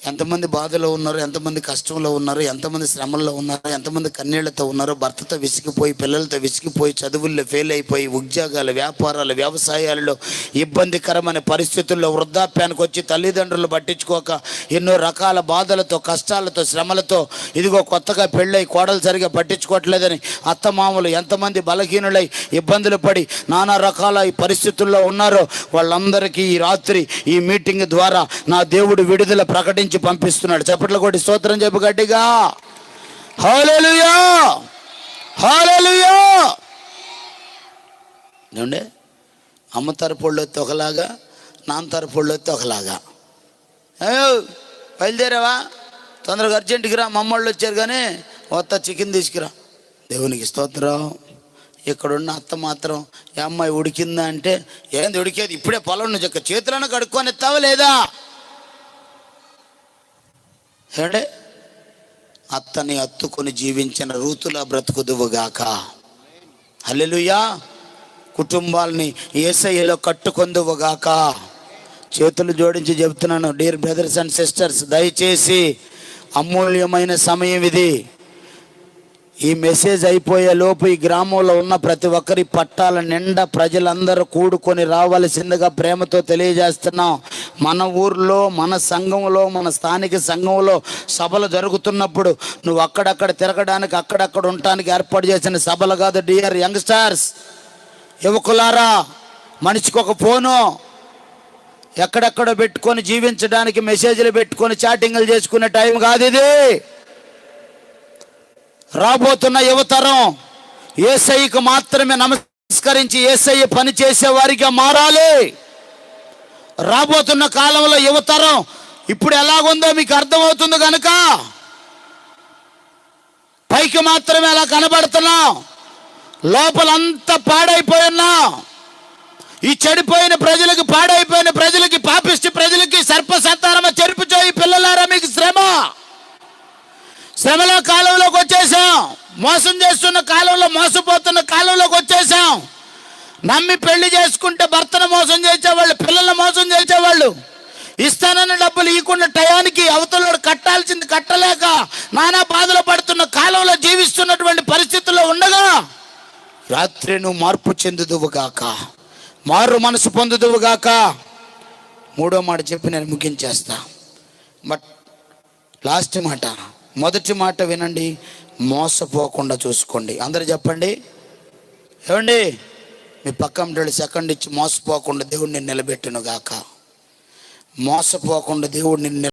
ఎంతమంది బాధలో ఉన్నారు, ఎంతమంది కష్టంలో ఉన్నారు, ఎంతమంది శ్రమల్లో ఉన్నారు, ఎంతమంది కన్నీళ్లతో ఉన్నారు, భర్తతో విసిగిపోయి, పిల్లలతో విసిగిపోయి, చదువుల్లో ఫెయిల్ అయిపోయి, ఉద్యోగాలు, వ్యాపారాలు, వ్యవసాయాలలో ఇబ్బందికరమైన పరిస్థితుల్లో వృద్ధాప్యానికి వచ్చి తల్లిదండ్రులు పట్టించుకోక ఎన్నో రకాల బాధలతో, కష్టాలతో, శ్రమలతో, ఇదిగో కొత్తగా పెళ్ళై కోడలు సరిగా పట్టించుకోవట్లేదని అత్తమామలు ఎంతమంది బలహీనులై ఇబ్బందులు పడి నానా రకాల ఈ పరిస్థితుల్లో ఉన్నారో వాళ్ళందరికీ ఈ రాత్రి ఈ మీటింగ్ ద్వారా నా దేవుడు విడుదల ప్రకటించి పంపిస్తున్నాడు. చప్పట్లు కొట్టి స్తోత్రం చెప్పు గట్టిగా. హల్లెలూయా, హల్లెలూయా. ఏమండి, అమ్మ తరపుళ్ళు వస్తే ఒకలాగా, నాన్న తరపుళ్ళు వస్తే ఒకలాగా. బయలుదేరావా, తొందరగా అర్జెంటుకి రా, మమ్మళ్ళు వచ్చారు కానీ వస్తా చికెన్ తీసుకురా. దేవునికి స్తోత్రం. ఇక్కడున్న అత్త మాత్రం ఏ అమ్మాయి ఉడికిందా అంటే, ఏంది ఉడికేది, ఇప్పుడే పొలం నుంచి చేతులను కడుక్కొని ఎత్తావా లేదా? ఏడే, అత్తని అత్తుకొని జీవించిన రూతులా బ్రతుకుదువుగాక. హల్లెలూయా. కుటుంబాలని యేసయ్యలో కట్టుకొందువుగాక. చేతులు జోడించి చెబుతున్నాను, డియర్ బ్రదర్స్ అండ్ సిస్టర్స్, దయచేసి అమూల్యమైన సమయం ఇది. ఈ మెసేజ్ అయిపోయే లోపు ఈ గ్రామంలో ఉన్న ప్రతి ఒక్కరి పట్టాల నిండా ప్రజలందరూ కూడుకొని రావాల్సిందిగా ప్రేమతో తెలియజేస్తున్నాం. మన ఊర్లో, మన సంఘంలో, మన స్థానిక సంఘంలో సభలు జరుగుతున్నప్పుడు నువ్వు అక్కడక్కడ తిరగడానికి, అక్కడక్కడ ఉండటానికి ఏర్పాటు చేసిన సభలు కాదు. డియర్ యంగ్స్టర్స్, యువకులారా, మనిషికి ఒక ఫోను ఎక్కడెక్కడ పెట్టుకొని జీవించడానికి మెసేజ్లు పెట్టుకొని చాటింగ్లు చేసుకునే టైం కాదు ఇది. రాబోతున్న యువతరం యేసయ్యకు మాత్రమే నమస్కరించి యేసయ్య పని చేసేవారిగా మారాలి. రాబోతున్న కాలంలో యువతరం ఇప్పుడు ఎలాగుందో మీకు అర్థమవుతుంది కనుక పైకి మాత్రమే అలా కనబడుతున్నాం, లోపలంతా పాడైపోయినా. ఈ చెడిపోయిన ప్రజలకి, పాడైపోయిన ప్రజలకి, పాపిష్టి ప్రజలకి, సర్పసంతానమ చెరుపుచోయి పిల్లలారా మీకు శ్రమల కాలంలోకి వచ్చేసాం. మోసం చేస్తున్న కాలంలో, మోసపోతున్న కాలంలోకి వచ్చేసాం. నమ్మి పెళ్లి చేసుకుంటే భర్తను మోసం చేసేవాళ్ళు, పిల్లల్ని మోసం చేసేవాళ్ళు, ఇస్తానన్న డబ్బులు ఇవ్వకుండా టయానికి అవతల కట్టాల్సింది కట్టలేక నానా బాధలు పడుతున్న కాలంలో జీవిస్తున్నటువంటి పరిస్థితుల్లో ఉండగా రాత్రి నువ్వు మార్పు చెందుదువుగాక, మారు మనసు పొందుదువుగాక. మూడో మాట చెప్పి నేను ముగించేస్తా. బట్ లాస్ట్ మాట, మొదటి మాట వినండి, మోసపోకుండా చూసుకోండి. అందరూ చెప్పండి. ఏమండి, మీ పక్కన సెకండ్ ఇచ్చి, మోసపోకుండా దేవుడు నిన్ను నిలబెట్టును గాక. మోసపోకుండా దేవుడు నిన్ను